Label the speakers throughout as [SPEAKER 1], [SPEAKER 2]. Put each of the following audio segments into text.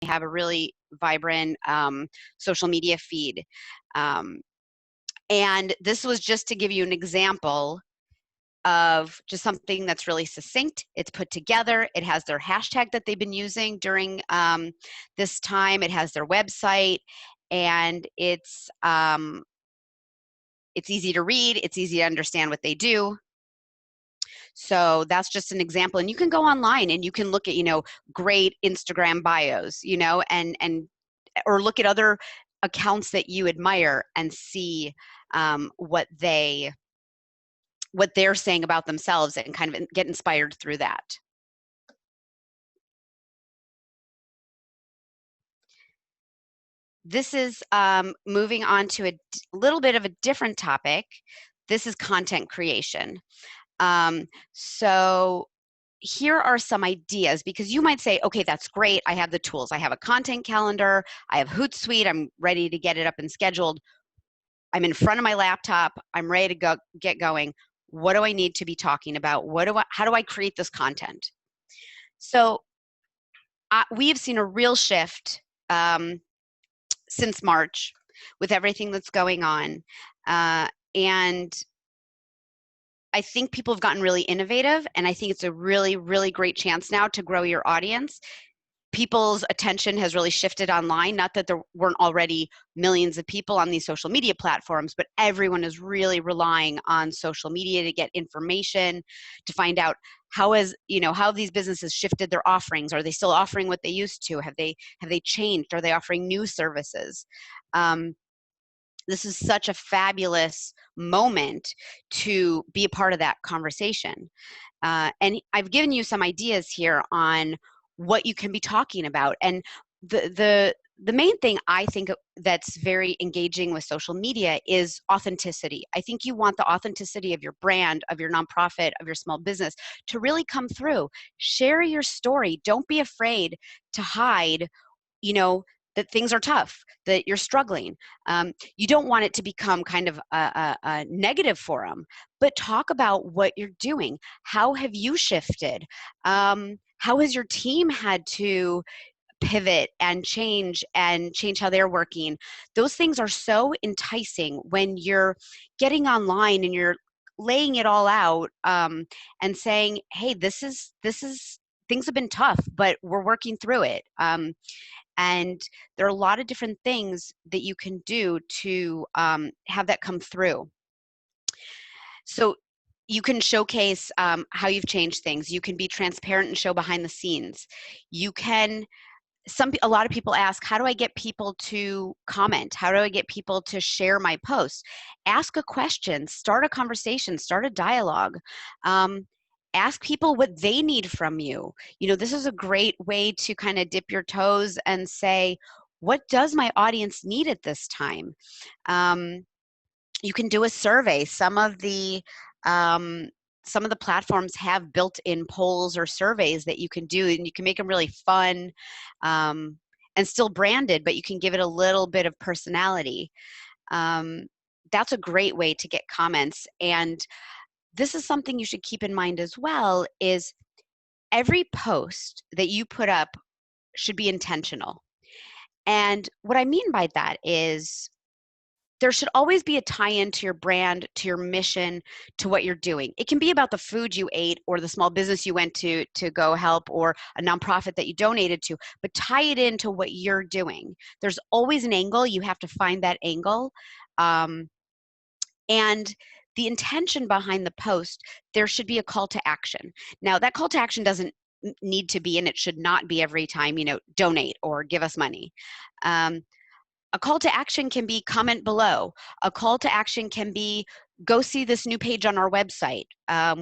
[SPEAKER 1] have a really vibrant social media feed. And this was just to give you an example of just something that's really succinct. It's put together. It has their hashtag that they've been using during this time. It has their website, and it's easy to read. It's easy to understand what they do. So that's just an example. And you can go online and you can look at, great Instagram bios, or look at other accounts that you admire and see what they're saying about themselves and kind of get inspired through that. This is moving on to a little bit of a different topic. This is content creation. So here are some ideas, because you might say, okay, that's great. I have the tools. I have a content calendar. I have Hootsuite. I'm ready to get it up and scheduled. I'm in front of my laptop. I'm ready to get going. What do I need to be talking about? How do I create this content? So we have seen a real shift since March with everything that's going on. And I think people have gotten really innovative, and I think it's a really, really great chance now to grow your audience. People's attention has really shifted online. Not that there weren't already millions of people on these social media platforms, but everyone is really relying on social media to get information, to find out how these businesses shifted their offerings. Are they still offering what they used to? Have they changed? Are they offering new services? This is such a fabulous moment to be a part of that conversation. And I've given you some ideas here on what you can be talking about. And the main thing I think that's very engaging with social media is authenticity. I think you want the authenticity of your brand, of your nonprofit, of your small business to really come through. Share your story. Don't be afraid to hide, that things are tough, that you're struggling. You don't want it to become kind of a negative forum, but talk about what you're doing. How have you shifted? How has your team had to pivot and change how they're working? Those things are so enticing when you're getting online and you're laying it all out and saying, hey, this is things have been tough, but we're working through it. And there are a lot of different things that you can do to have that come through. So you can showcase how you've changed things. You can be transparent and show behind the scenes. You can, a lot of people ask, how do I get people to comment? How do I get people to share my posts? Ask a question, start a conversation, start a dialogue. Ask people what they need from you. This is a great way to kind of dip your toes and say, what does my audience need at this time? You can do a survey. Some of the platforms have built-in polls or surveys that you can do, and you can make them really fun and still branded, but you can give it a little bit of personality. That's a great way to get comments. And this is something you should keep in mind as well, is every post that you put up should be intentional. And what I mean by that is there should always be a tie-in to your brand, to your mission, to what you're doing. It can be about the food you ate or the small business you went to go help, or a nonprofit that you donated to, but tie it into what you're doing. There's always an angle. You have to find that angle. And the intention behind the post, there should be a call to action. Now, that call to action doesn't need to be, and it should not be every time, donate or give us money. A call to action can be comment below. A call to action can be go see this new page on our website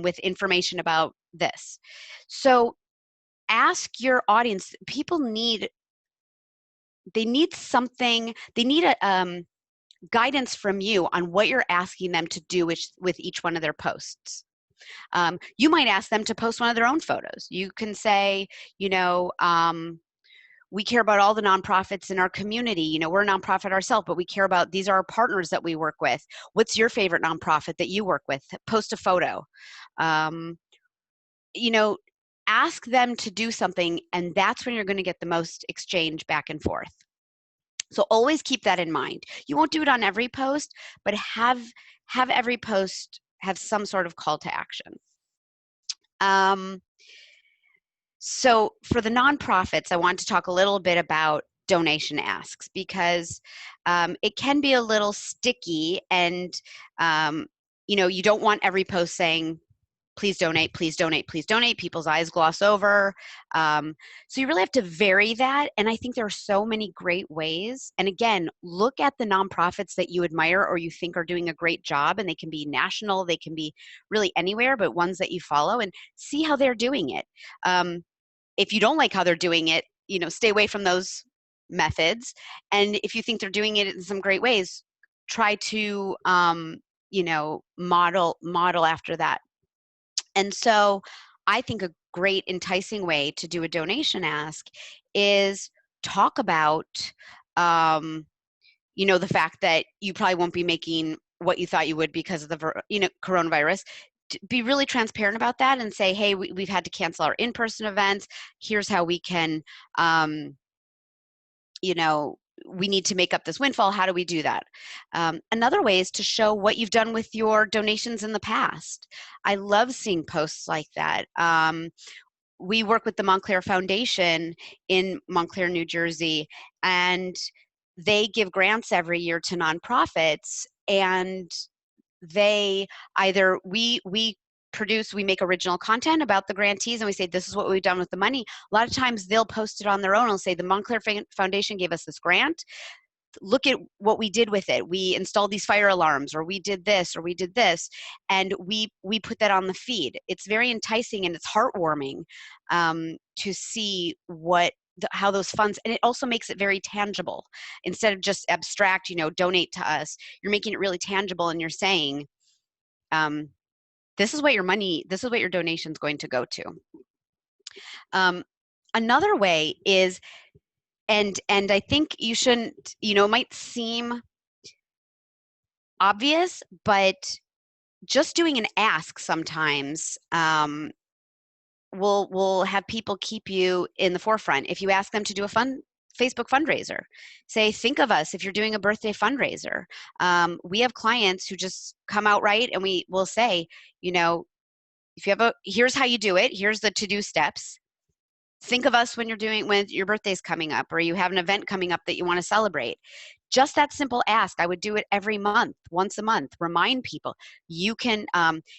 [SPEAKER 1] with information about this. So ask your audience. People need something. They need a guidance from you on what you're asking them to do with each one of their posts. You might ask them to post one of their own photos. You can say, we care about all the nonprofits in our community. We're a nonprofit ourselves, but we care about, these are our partners that we work with. What's your favorite nonprofit that you work with? Post a photo. ask them to do something, and that's when you're going to get the most exchange back and forth. So always keep that in mind. You won't do it on every post, but have every post have some sort of call to action. So for the nonprofits, I want to talk a little bit about donation asks, because it can be a little sticky, and you don't want every post saying, please donate, please donate, please donate. People's eyes gloss over. So you really have to vary that. And I think there are so many great ways. And again, look at the nonprofits that you admire or you think are doing a great job, and they can be national, they can be really anywhere, but ones that you follow, and see how they're doing it. If you don't like how they're doing it, stay away from those methods. And if you think they're doing it in some great ways, try to model after that. And so I think a great enticing way to do a donation ask is talk about, the fact that you probably won't be making what you thought you would because of the, coronavirus. Be really transparent about that and say, hey, we've had to cancel our in-person events. Here's how we can, we need to make up this windfall. How do we do that? Another way is to show what you've done with your donations in the past. I love seeing posts like that. We work with the Montclair Foundation in Montclair, New Jersey, and they give grants every year to nonprofits, and they either, we make original content about the grantees, and we say, this is what we've done with the money. A lot of times they'll post it on their own and say, the Montclair Foundation gave us this grant. Look at what we did with it. We installed these fire alarms, or we did this, or we did this. And we put that on the feed. It's very enticing, and it's heartwarming to see how those funds, and it also makes it very tangible. Instead of just abstract, donate to us, you're making it really tangible, and you're saying, this is what your donation is going to go to. Another way is, and I think you shouldn't, it might seem obvious, but just doing an ask sometimes will have people keep you in the forefront. If you ask them to do a Facebook fundraiser, say, think of us if you're doing a birthday fundraiser. We have clients who just come out right, and we will say, if you have here's how you do it, here's the to-do steps. Think of us when your birthday's coming up, or you have an event coming up that you want to celebrate. Just that simple ask. I would do it every month, once a month. Remind people. You can,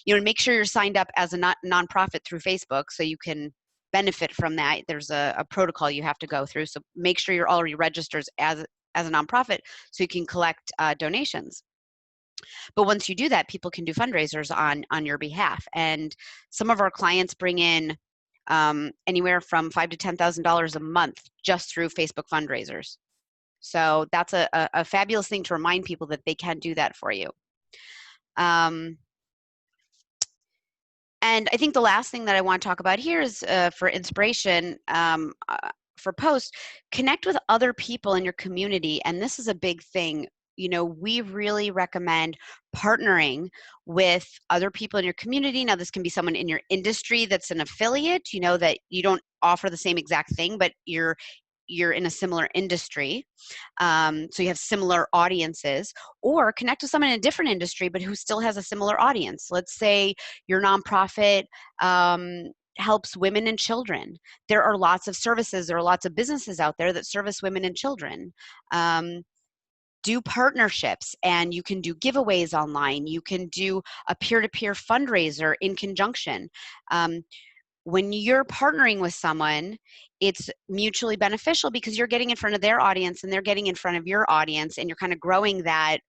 [SPEAKER 1] make sure you're signed up as a nonprofit through Facebook, so you can benefit from that. There's a protocol you have to go through. So make sure you're already registered as a nonprofit, so you can collect donations. But once you do that, people can do fundraisers on your behalf. And some of our clients bring in anywhere from $5,000 to $10,000 a month just through Facebook fundraisers. So that's a fabulous thing to remind people that they can do that for you. And I think the last thing that I want to talk about here is for inspiration for posts, connect with other people in your community. And this is a big thing. We really recommend partnering with other people in your community. Now, this can be someone in your industry that's an affiliate, that you don't offer the same exact thing, but you're in a similar industry. So you have similar audiences, or connect with someone in a different industry, but who still has a similar audience. Let's say your nonprofit helps women and children. There are lots of services, there are lots of businesses out there that service women and children. Do partnerships, and you can do giveaways online. You can do a peer-to-peer fundraiser in conjunction. When you're partnering with someone, it's mutually beneficial because you're getting in front of their audience and they're getting in front of your audience, and you're kind of growing that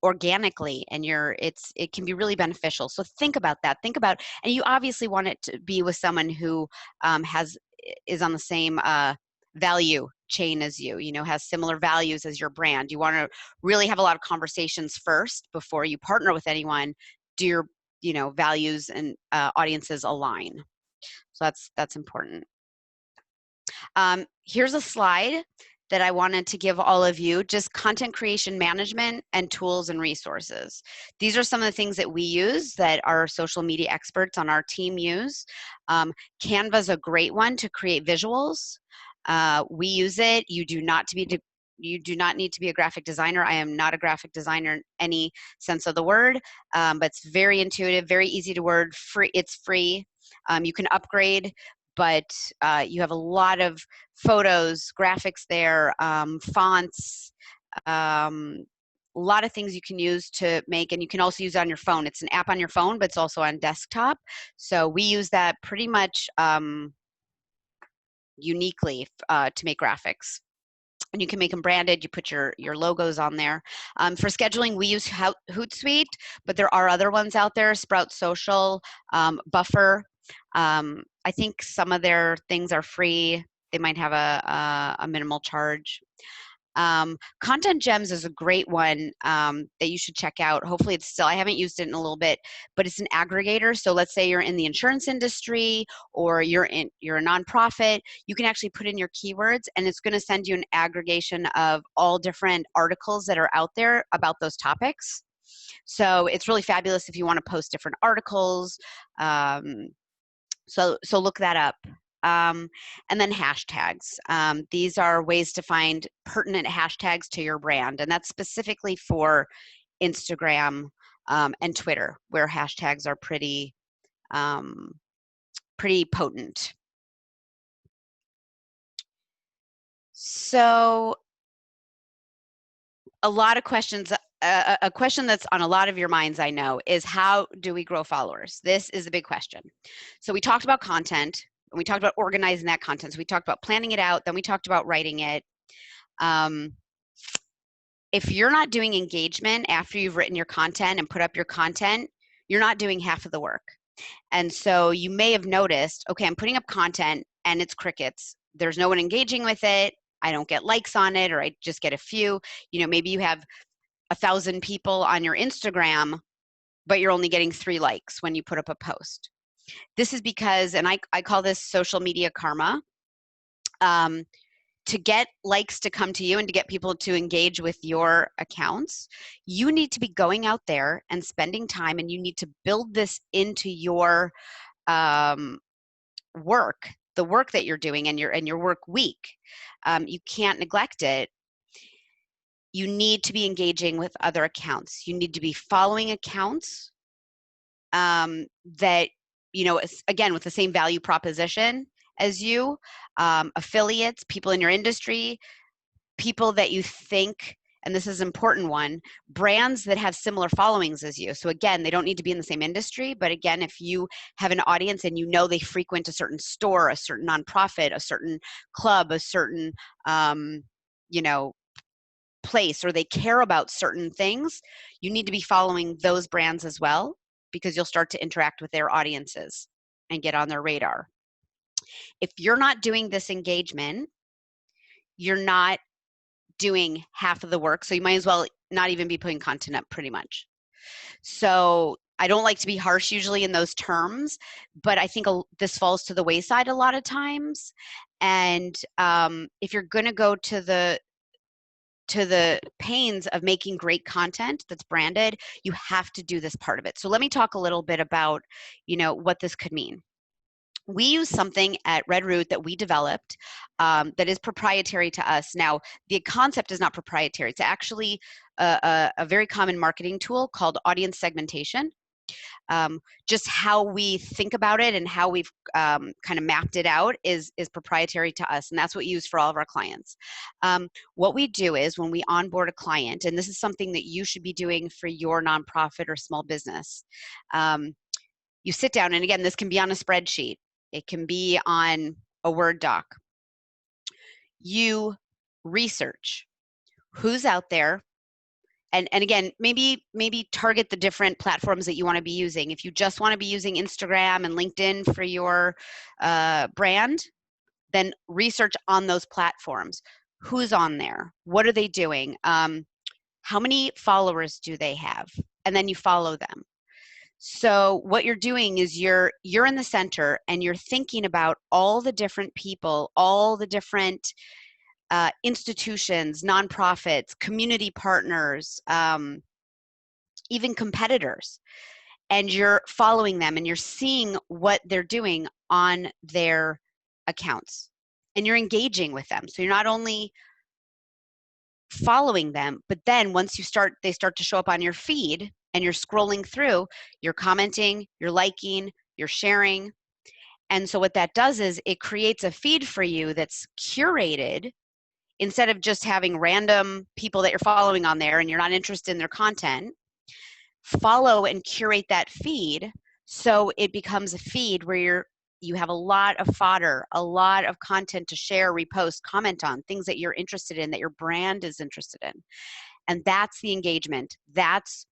[SPEAKER 1] organically, and it can be really beneficial. So think about that. And you obviously want it to be with someone who is on the same value chain as you, has similar values as your brand. You want to really have a lot of conversations first before you partner with anyone. Do your, values and audiences align? So that's important. Here's a slide that I wanted to give all of you, just content creation management and tools and resources. These are some of the things that we use that our social media experts on our team use. Canva is a great one to create visuals. We use it. You do not need to be a graphic designer. I am not a graphic designer in any sense of the word, but it's very intuitive, very easy to work. It's free. You can upgrade, but you have a lot of photos, graphics there, fonts, a lot of things you can use to make, and you can also use it on your phone. It's an app on your phone, but it's also on desktop. So we use that pretty much uniquely to make graphics. And you can make them branded. You put your logos on there. For scheduling, we use Hootsuite, but there are other ones out there, Sprout Social, Buffer. I think some of their things are free. They might have a minimal charge. Content Gems is a great one that you should check out. Hopefully it's still, I haven't used it in a little bit, but it's an aggregator. So let's say you're in the insurance industry or you're a nonprofit, you can actually put in your keywords and it's going to send you an aggregation of all different articles that are out there about those topics. So it's really fabulous if you want to post different articles. So look that up. And then hashtags. These are ways to find pertinent hashtags to your brand, and that's specifically for Instagram and Twitter, where hashtags are pretty potent. So a lot of questions. A question that's on a lot of your minds, I know, is how do we grow followers? This is a big question. So we talked about content, and we talked about organizing that content. So we talked about planning it out, then we talked about writing it. If you're not doing engagement after you've written your content and put up your content, you're not doing half of the work. And so you may have noticed, okay, I'm putting up content and it's crickets. There's no one engaging with it. I don't get likes on it, or I just get a few. You know, maybe you have 1,000 people on your Instagram, but you're only getting 3 likes when you put up a post. This is because, and I call this social media karma, to get likes to come to you and to get people to engage with your accounts, you need to be going out there and spending time, and you need to build this into your work, the work that you're doing and your work week. You can't neglect it. You need to be engaging with other accounts. You need to be following accounts that, you know, again, with the same value proposition as you, affiliates, people in your industry, people that you think, and this is an important one, brands that have similar followings as you. So again, they don't need to be in the same industry, but again, if you have an audience and you know they frequent a certain store, a certain nonprofit, a certain club, a certain, you know, place, or they care about certain things, you need to be following those brands as well, because you'll start to interact with their audiences and get on their radar. If you're not doing this engagement, you're not doing half of the work, so you might as well not even be putting content up, pretty much. So I don't like to be harsh usually in those terms, but I think this falls to the wayside a lot of times. And if you're going to go to the pains of making great content that's branded, you have to do this part of it. So let me talk a little bit about, you know, what this could mean. We use something at Red Root that we developed that is proprietary to us. Now, the concept is not proprietary. It's actually a very common marketing tool called audience segmentation. Just how we think about it and how we've kind of mapped it out is proprietary to us, and that's what we use for all of our clients. What we do is when we onboard a client, and this is something that you should be doing for your nonprofit or small business, you sit down, and again, this can be on a spreadsheet. It can be on a Word doc. You research who's out there. And again, maybe target the different platforms that you want to be using. If you just want to be using Instagram and LinkedIn for your brand, then research on those platforms. Who's on there? What are they doing? How many followers do they have? And then you follow them. So what you're doing is you're in the center and you're thinking about all the different people, all the different institutions, nonprofits, community partners, even competitors, and you're following them and you're seeing what they're doing on their accounts and you're engaging with them. So you're not only following them, but then once they start to show up on your feed and you're scrolling through, you're commenting, you're liking, you're sharing. And so what that does is it creates a feed for you that's curated. Instead of just having random people that you're following on there and you're not interested in their content, follow and curate that feed so it becomes a feed where you have a lot of fodder, a lot of content to share, repost, comment on, things that you're interested in, that your brand is interested in. And that's the engagement. That's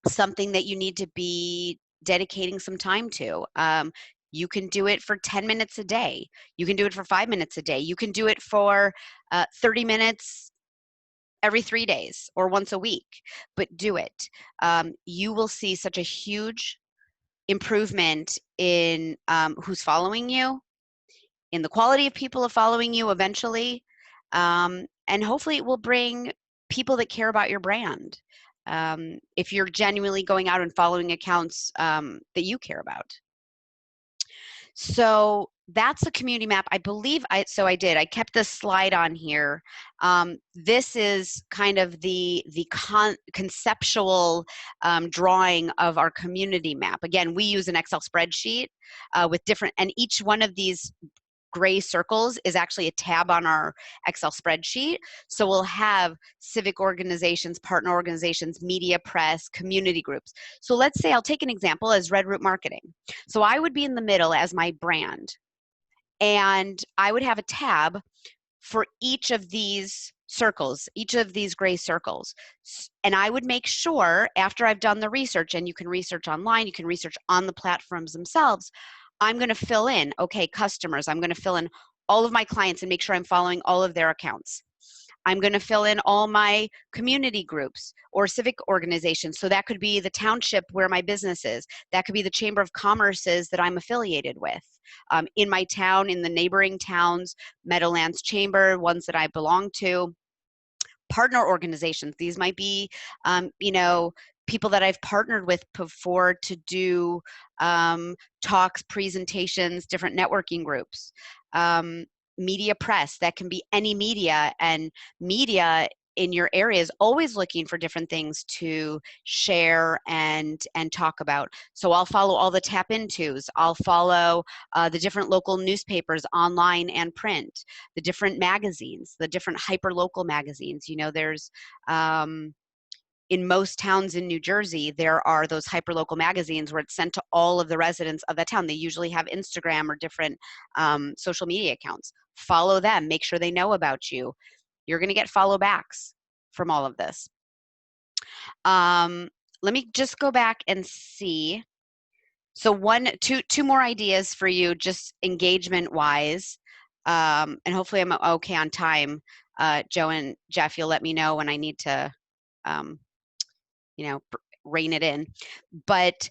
[SPEAKER 1] something that you need to be dedicating some time to. You can do it for 10 minutes a day. You can do it for 5 minutes a day. You can do it for 30 minutes every 3 days or once a week, but do it. You will see such a huge improvement in who's following you, in the quality of people following you eventually, and hopefully it will bring people that care about your brand. If you're genuinely going out and following accounts that you care about. So that's the community map. I believe I did. I kept this slide on here. This is kind of the conceptual drawing of our community map. Again, we use an Excel spreadsheet with different, and each one of these gray circles is actually a tab on our Excel spreadsheet. So we'll have civic organizations, partner organizations, media, press, community groups. So let's say I'll take an example as Red Root Marketing. So I would be in the middle as my brand, and I would have a tab for each of these circles, each of these gray circles. And I would make sure after I've done the research, and you can research online, you can research on the platforms themselves, I'm going to fill in, okay, customers, I'm going to fill in all of my clients and make sure I'm following all of their accounts. I'm going to fill in all my community groups or civic organizations. So that could be the township where my business is. That could be the Chamber of Commerce's that I'm affiliated with. In my town, in the neighboring towns, Meadowlands Chamber, ones that I belong to. Partner organizations. These might be, people that I've partnered with before to do talks, presentations, different networking groups. Media press, that can be any media, and media in your area is always looking for different things to share and talk about. So I'll follow all the tap intos. I'll follow the different local newspapers, online and print, the different magazines, the different hyper local magazines. There's in most towns in New Jersey, there are those hyperlocal magazines where it's sent to all of the residents of that town. They usually have Instagram or different social media accounts. Follow them. Make sure they know about you. You're going to get follow backs from all of this. Let me just go back and see. So two more ideas for you, just engagement-wise. And hopefully I'm okay on time. Joe and Jeff, you'll let me know when I need to rein it in. But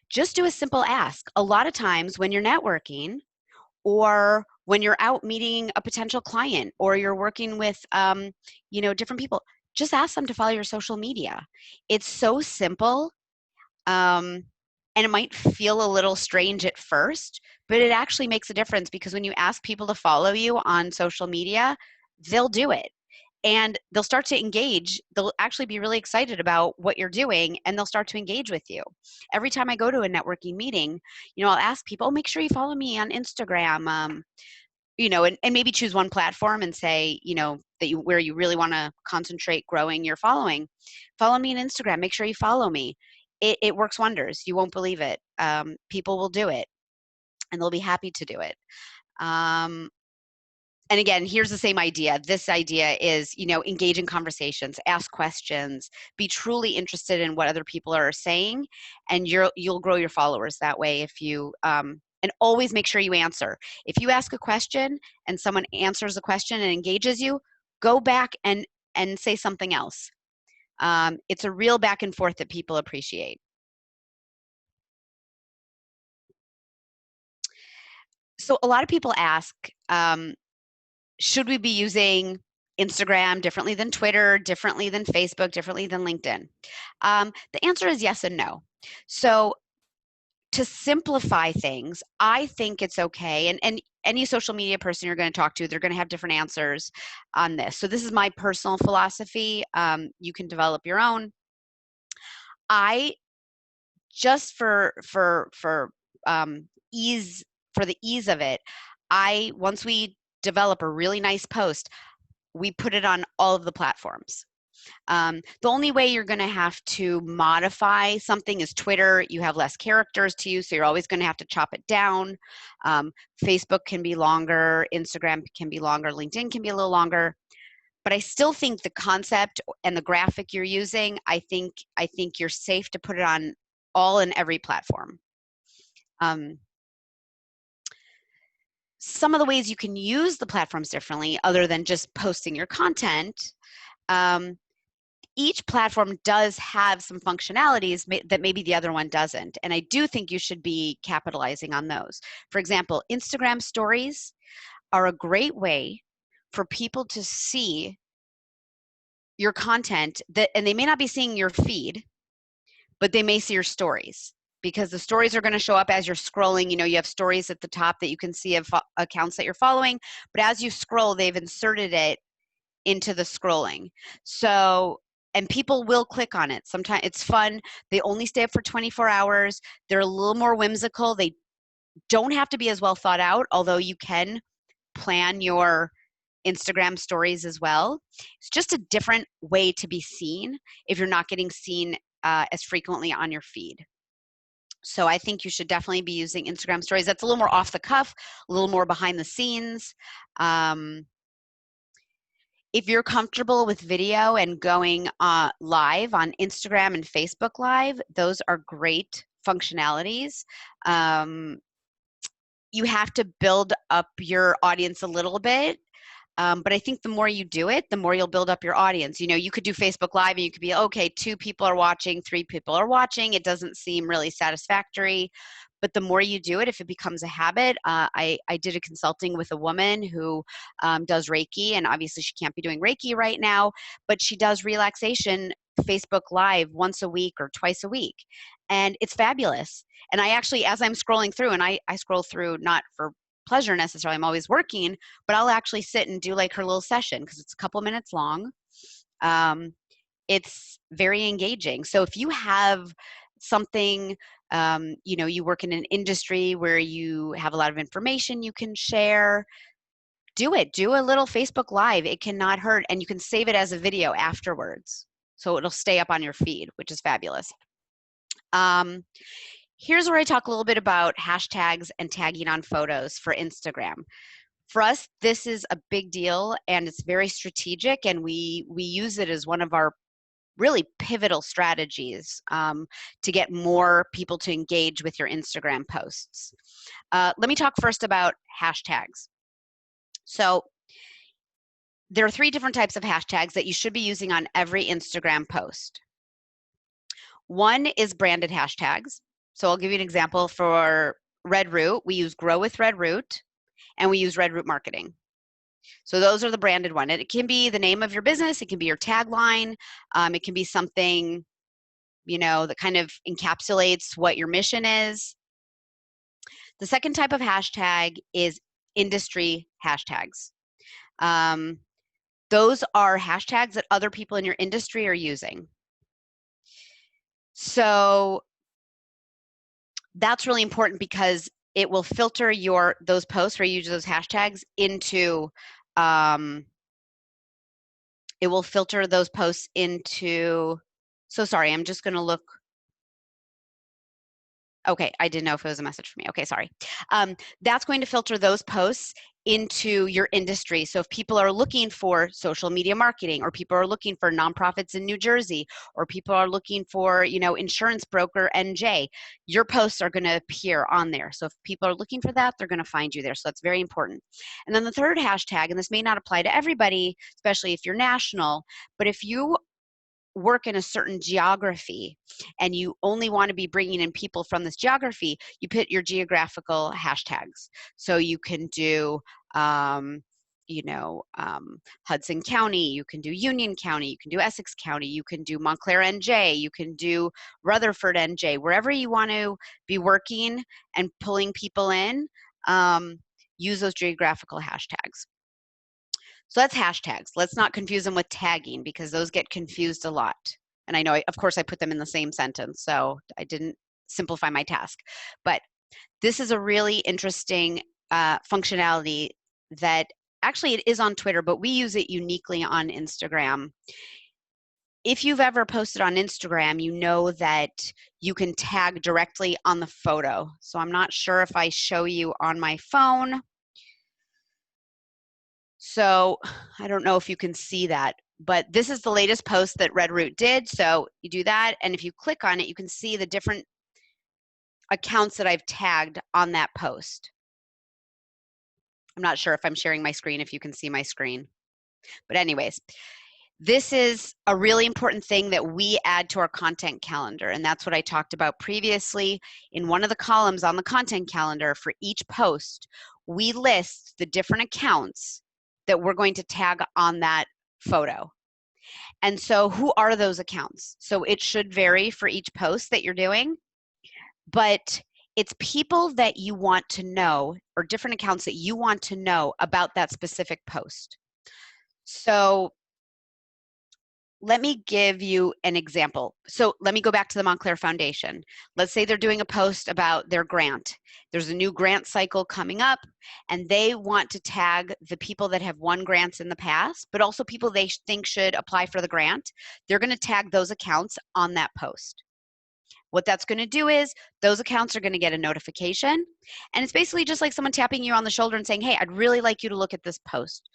[SPEAKER 1] just do a simple ask. A lot of times when you're networking, or when you're out meeting a potential client, or you're working with different people, just ask them to follow your social media. It's so simple, and it might feel a little strange at first, but it actually makes a difference, because when you ask people to follow you on social media, they'll do it. And they'll start to engage. They'll actually be really excited about what you're doing, and they'll start to engage with you. Every time I go to a networking meeting, I'll ask people, oh, make sure you follow me on Instagram, and maybe choose one platform and say, where you really want to concentrate growing your following. Follow me on Instagram. Make sure you follow me. It works wonders. You won't believe it. People will do it, and they'll be happy to do it. And again, here's the same idea. This idea is, engage in conversations, ask questions, be truly interested in what other people are saying, and you'll grow your followers that way. If you and always make sure you answer. If you ask a question and someone answers the question and engages you, go back and say something else. It's a real back and forth that people appreciate. So a lot of people ask, should we be using Instagram differently than Twitter, differently than Facebook, differently than LinkedIn? The answer is yes and no. So to simplify things, I think it's okay. And any social media person you're going to talk to, they're going to have different answers on this. So this is my personal philosophy. You can develop your own. I just ease, for the ease of it, once we develop a really nice post, we put it on all of the platforms. The only way you're going to have to modify something is Twitter. You have less characters to use, so you're always going to have to chop it down. Facebook can be longer, Instagram can be longer, LinkedIn can be a little longer. But I still think the concept and the graphic you're using, I think you're safe to put it on all and every platform. Some of the ways you can use the platforms differently, other than just posting your content, each platform does have some functionalities that maybe the other one doesn't. And I do think you should be capitalizing on those. For example, Instagram stories are a great way for people to see your content, and they may not be seeing your feed, but they may see your stories, because the stories are going to show up as you're scrolling. You have stories at the top that you can see of accounts that you're following, but as you scroll, they've inserted it into the scrolling. So, and people will click on it. Sometimes it's fun. They only stay up for 24 hours. They're a little more whimsical. They don't have to be as well thought out, although you can plan your Instagram stories as well. It's just a different way to be seen if you're not getting seen as frequently on your feed. So I think you should definitely be using Instagram stories. That's a little more off the cuff, a little more behind the scenes. If you're comfortable with video and going live on Instagram and Facebook Live, those are great functionalities. You have to build up your audience a little bit. But I think the more you do it, the more you'll build up your audience. You could do Facebook Live and you could be, okay, 2 people are watching, 3 people are watching. It doesn't seem really satisfactory. But the more you do it, if it becomes a habit, I did a consulting with a woman who does Reiki, and obviously she can't be doing Reiki right now, but she does relaxation Facebook Live once a week or twice a week. And it's fabulous. And I actually, as I'm scrolling through, and I scroll through not for pleasure necessarily, I'm always working, but I'll actually sit and do like her little session because it's a couple minutes long. It's very engaging. So if you have something, you work in an industry where you have a lot of information you can share, do it. Do a little Facebook Live. It cannot hurt. And you can save it as a video afterwards. So it'll stay up on your feed, which is fabulous. Here's where I talk a little bit about hashtags and tagging on photos for Instagram. For us, this is a big deal and it's very strategic, and we use it as one of our really pivotal strategies to get more people to engage with your Instagram posts. Let me talk first about hashtags. So there are 3 different types of hashtags that you should be using on every Instagram post. One is branded hashtags. So I'll give you an example. For Red Root, we use Grow with Red Root, and we use Red Root Marketing. So those are the branded one. And it can be the name of your business. It can be your tagline. It can be something, that kind of encapsulates what your mission is. The second type of hashtag is industry hashtags. Those are hashtags that other people in your industry are using. So that's really important because it will filter those posts where you use those hashtags into, it will filter those posts into, so sorry, I'm just going to look. Okay, I didn't know if it was a message for me. Okay, sorry. That's going to filter those posts into your industry. So if people are looking for social media marketing, or people are looking for nonprofits in New Jersey, or people are looking for, insurance broker NJ, your posts are going to appear on there. So if people are looking for that, they're going to find you there. So that's very important. And then the third hashtag, and this may not apply to everybody, especially if you're national, but if you work in a certain geography and you only want to be bringing in people from this geography, you put your geographical hashtags. So you can do you know, Hudson County, you can do Union County, you can do Essex County, you can do Montclair NJ, you can do Rutherford NJ, wherever you want to be working and pulling people in, use those geographical hashtags. So that's hashtags. Let's not confuse them with tagging, because those get confused a lot. And I know, of course, I put them in the same sentence, so I didn't simplify my task. But this is a really interesting functionality that actually it is on Twitter, but we use it uniquely on Instagram. If you've ever posted on Instagram, you know that you can tag directly on the photo. So I'm not sure if I show you on my phone. So I don't know if you can see that, but this is the latest post that Red Root did. So you do that, and if you click on it, you can see the different accounts that I've tagged on that post. I'm not sure if I'm sharing my screen, if you can see my screen. But anyways, this is a really important thing that we add to our content calendar, and that's what I talked about previously. In one of the columns on the content calendar for each post, we list the different accounts that we're going to tag on that photo. And so who are those accounts? So it should vary for each post that you're doing, but it's people that you want to know, or different accounts that you want to know about that specific post. So let me give you an example. So let me go back to the Montclair Foundation. Let's say they're doing a post about their grant. There's a new grant cycle coming up, and they want to tag the people that have won grants in the past, but also people they think should apply for the grant. They're going to tag those accounts on that post. What that's going to do is those accounts are going to get a notification, and it's basically just like someone tapping you on the shoulder and saying, hey, I'd really like you to look at this post.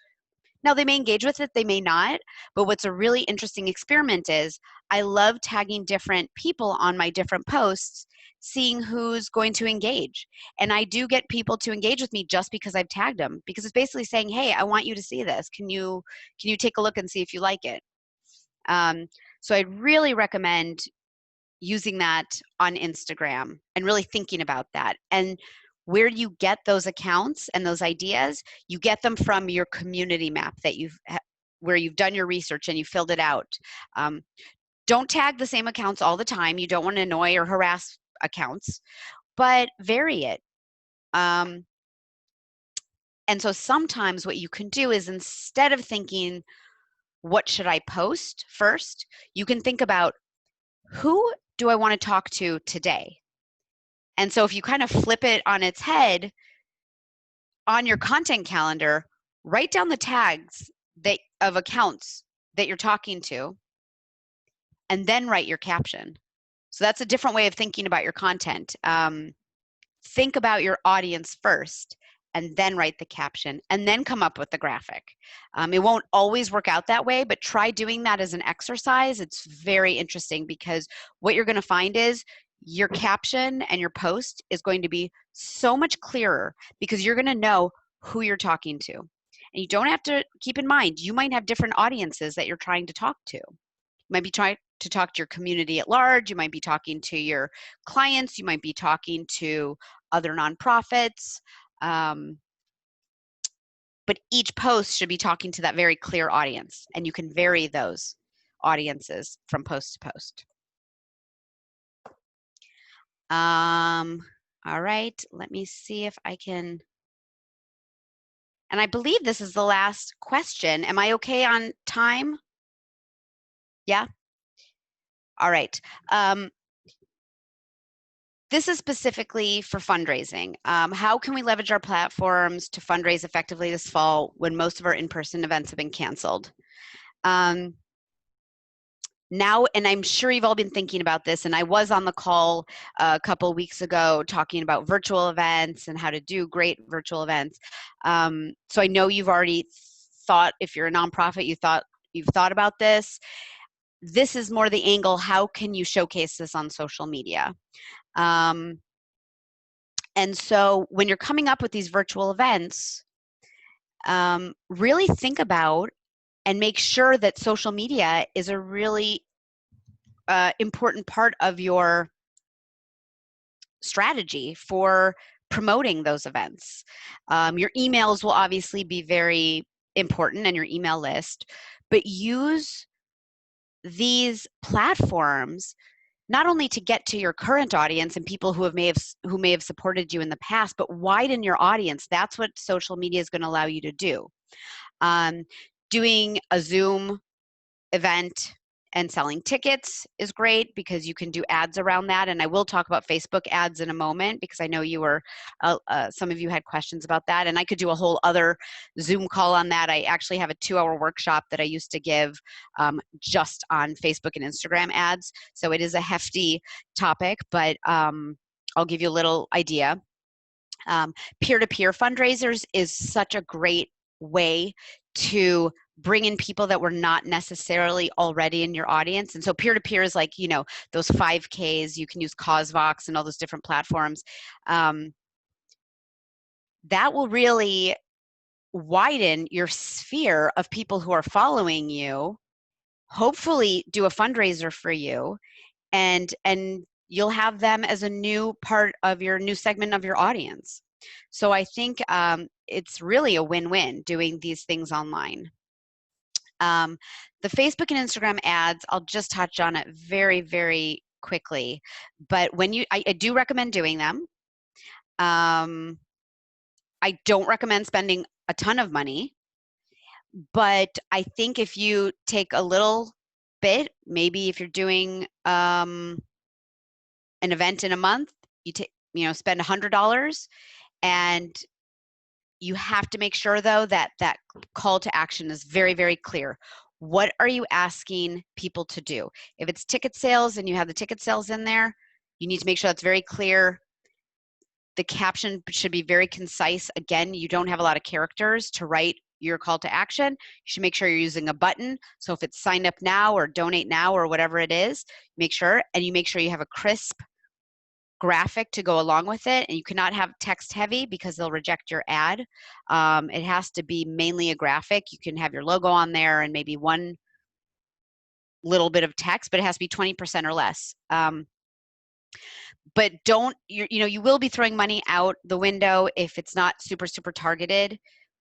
[SPEAKER 1] Now, they may engage with it, they may not, but what's a really interesting experiment is I love tagging different people on my different posts, seeing who's going to engage. And I do get people to engage with me just because I've tagged them, because it's basically saying, hey, I want you to see this. Can you take a look and see if you like it? So I'd really recommend using that on Instagram and really thinking about that. And where you get those accounts and those ideas, you get them from your community map that where you've done your research and you filled it out. Don't tag the same accounts all the time. You don't want to annoy or harass accounts, but vary it. And so sometimes what you can do is, instead of thinking, what should I post first, you can think about, who do I want to talk to today? And so if you kind of flip it on its head, on your content calendar, write down the tags of accounts that you're talking to, and then write your caption. So that's a different way of thinking about your content. Think about your audience first, and then write the caption, and then come up with the graphic. It won't always work out that way, but try doing that as an exercise. It's very interesting, because what you're going to find is your caption and your post is going to be so much clearer, because you're going to know who you're talking to. And you don't have to keep in mind, you might have different audiences that you're trying to talk to. You might be trying to talk to your community at large. You might be talking to your clients. You might be talking to other nonprofits. But each post should be talking to that very clear audience, and you can vary those audiences from post to post. All right, let me see if I can, and I believe this is the last question. Am I okay on time? Yeah? All right. This is specifically for fundraising. How can we leverage our platforms to fundraise effectively this fall when most of our in-person events have been canceled? Now, and I'm sure you've all been thinking about this, and I was on the call a couple weeks ago talking about virtual events and how to do great virtual events. So I know you've already thought, if you're a nonprofit, you've thought about this. This is more the angle, how can you showcase this on social media? And so when you're coming up with these virtual events, really think about and make sure that social media is a really important part of your strategy for promoting those events. Your emails will obviously be very important and your email list, but use these platforms not only to get to your current audience and people who may have supported you in the past, but widen your audience. That's what social media is going to allow you to do. Doing a Zoom event and selling tickets is great because you can do ads around that. And I will talk about Facebook ads in a moment because I know you were, some of you had questions about that. And I could do a whole other Zoom call on that. I actually have a 2-hour workshop that I used to give just on Facebook and Instagram ads. So it is a hefty topic, but I'll give you a little idea. Peer-to-peer fundraisers is such a great way to bring in people that were not necessarily already in your audience. And so peer-to-peer is like, you know, those 5Ks, you can use CauseVox and all those different platforms. That will really widen your sphere of people who are following you, hopefully do a fundraiser for you, and you'll have them as a new part of your new segment of your audience. So I think it's really a win-win doing these things online. The Facebook and Instagram ads, I'll just touch on it very, very quickly. But when I do recommend doing them. I don't recommend spending a ton of money, but I think if you take a little bit, maybe if you're doing an event in a month, spend $100, and you have to make sure though that that call to action is very, very clear. What are you asking people to do? If it's ticket sales and you have the ticket sales in there, you need to make sure that's very clear. The caption should be very concise. Again, you don't have a lot of characters to write your call to action. You should make sure you're using a button. So if it's sign up now or donate now or whatever it is, make sure you have a crisp graphic to go along with it, and you cannot have text heavy because they'll reject your ad. It has to be mainly a graphic. You can have your logo on there and maybe one little bit of text, but it has to be 20% or less. But you will be throwing money out the window if it's not super, super targeted.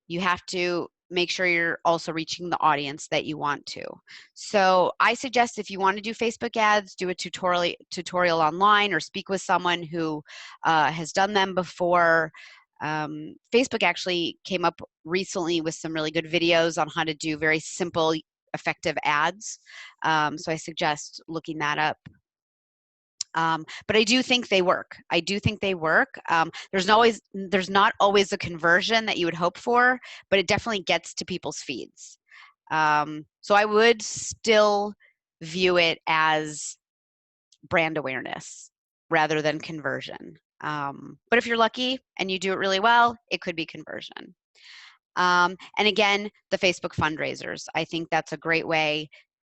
[SPEAKER 1] You have to make sure you're also reaching the audience that you want to. So I suggest if you want to do Facebook ads, do a tutorial online or speak with someone who has done them before. Facebook actually came up recently with some really good videos on how to do very simple, effective ads. So I suggest looking that up. But I do think they work. There's not always a conversion that you would hope for, but it definitely gets to people's feeds. So I would still view it as brand awareness rather than conversion. But if you're lucky and you do it really well, it could be conversion. And again, the Facebook fundraisers. I think that's a great way.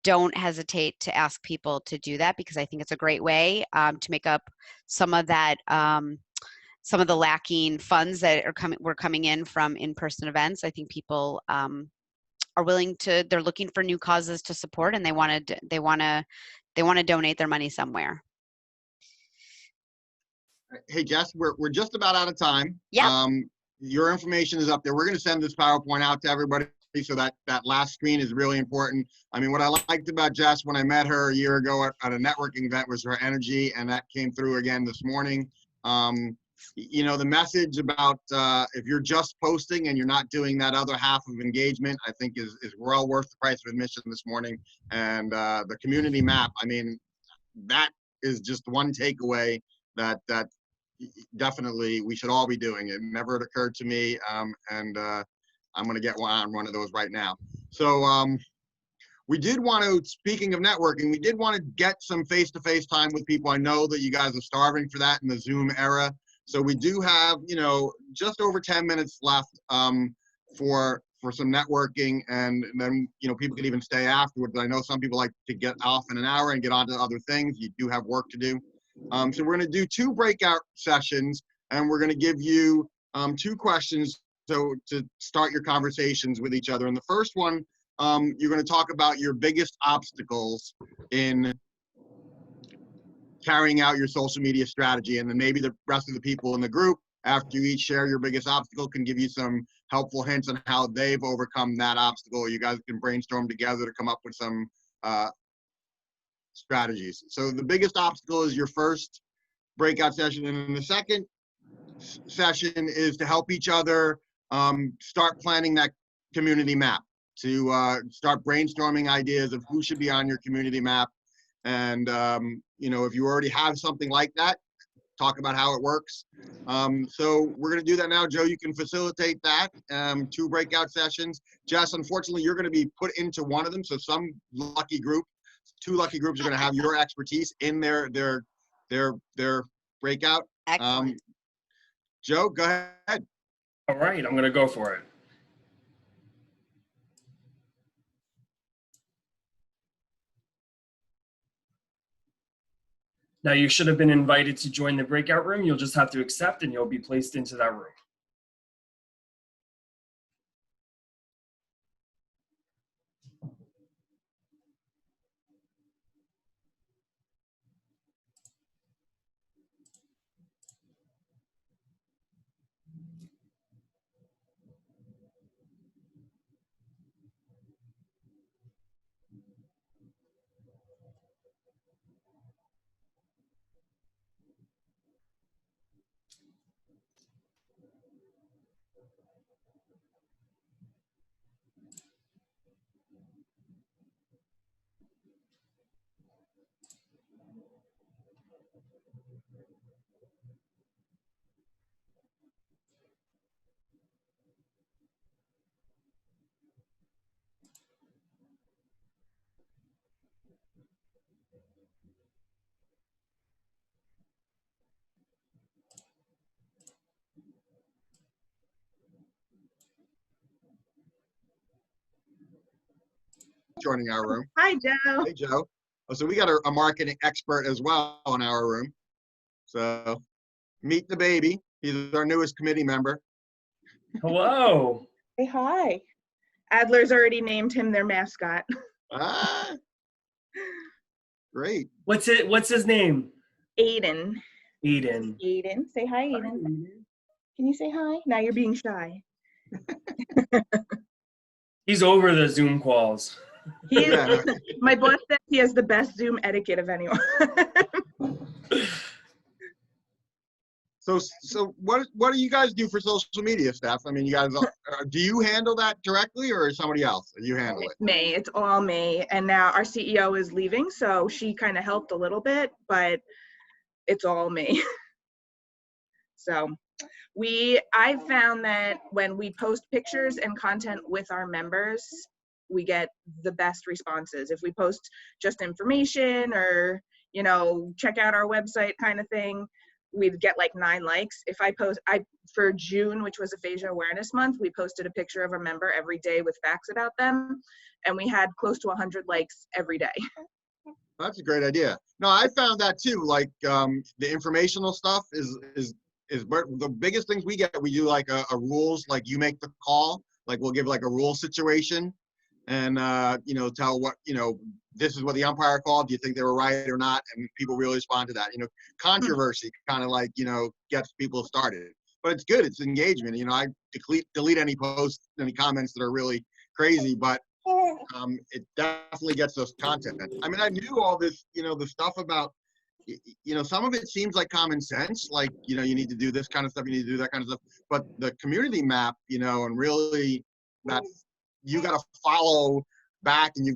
[SPEAKER 1] Don't hesitate to ask people to do that because I think it's a great way to make up some of that, some of the lacking funds that were coming in from in-person events. I think people are willing to. They're looking for new causes to support, and they want to donate their money somewhere.
[SPEAKER 2] Hey Jess, we're just about out of time.
[SPEAKER 1] Yeah.
[SPEAKER 2] Your information is up there. We're going to send this PowerPoint out to everybody. So that last screen is really important. I mean, what I liked about Jess when I met her a year ago at a networking event was her energy, and that came through again this morning. The message about if you're just posting and you're not doing that other half of engagement, I think is well worth the price of admission this morning. And the community map, I mean, that is just one takeaway that definitely we should all be doing. It never occurred to me, and I'm going to get one of those right now. So we did want to, speaking of networking, we did want to get some face-to-face time with people. I know that you guys are starving for that in the Zoom era. So we do have, just over 10 minutes left for some networking, and then, people can even stay afterwards. I know some people like to get off in an hour and get on to other things. You do have work to do. So we're going to do 2 breakout sessions, and we're going to give you 2 questions to start your conversations with each other. And the first one, you're going to talk about your biggest obstacles in carrying out your social media strategy. And then maybe the rest of the people in the group, after you each share your biggest obstacle, can give you some helpful hints on how they've overcome that obstacle. You guys can brainstorm together to come up with some strategies. So the biggest obstacle is your first breakout session, and then the second session is to help each other start planning that community map, to start brainstorming ideas of who should be on your community map. And you know, if you already have something like that, talk about how it works. So we're going to do that now. Joe, you can facilitate that, 2 breakout sessions. Jess, unfortunately, you're going to be put into one of them. So some lucky group, 2 lucky groups are going to have your expertise in their breakout.
[SPEAKER 1] Excellent.
[SPEAKER 2] Joe, go ahead.
[SPEAKER 3] All right, I'm going to go for it. Now, you should have been invited to join the breakout room. You'll just have to accept and you'll be placed into that room.
[SPEAKER 2] Joining our room.
[SPEAKER 4] Hi, Joe.
[SPEAKER 2] Hey, Joe. Oh, so we got a marketing expert as well in our room. So meet the baby. He's our newest committee member.
[SPEAKER 3] Hello.
[SPEAKER 4] Say hi. Adler's already named him their mascot.
[SPEAKER 2] Ah, great.
[SPEAKER 3] What's his name?
[SPEAKER 4] Aiden.
[SPEAKER 3] Eden.
[SPEAKER 4] Aiden. Say hi, Aiden. Can you say hi? Now you're being shy.
[SPEAKER 3] He's over the Zoom calls.
[SPEAKER 4] He is,
[SPEAKER 2] Yeah.
[SPEAKER 4] my boss said he has the best Zoom etiquette of anyone.
[SPEAKER 2] So what do you guys do for social media, Steph? I mean, you guys, do you handle that directly or is somebody else? Or you handle it?
[SPEAKER 4] It's me. It's all me. And now our CEO is leaving, so she kind of helped a little bit, but it's all me. So I found that when we post pictures and content with our members, we get the best responses. If we post just information or, you know, check out our website kind of thing, we'd get like 9 likes. If for June, which was Aphasia Awareness Month, we posted a picture of a member every day with facts about them, and we had close to 100 likes every day.
[SPEAKER 2] That's a great idea. No, I found that too. Like the informational stuff is where the biggest things we get. We do like a rules, like you make the call. Like we'll give like a rule situation, and you know, tell what, you know, this is what the umpire called. Do you think they were right or not? And people really respond to that. You know, controversy kind of like, you know, gets people started. But it's good. It's engagement. You know, I delete any posts, any comments that are really crazy, but it definitely gets us content. I mean, I knew all this, you know, the stuff about, you know, some of it seems like common sense, like, you know, you need to do this kind of stuff, you need to do that kind of stuff. But the community map, you know, and really that you got to follow back and you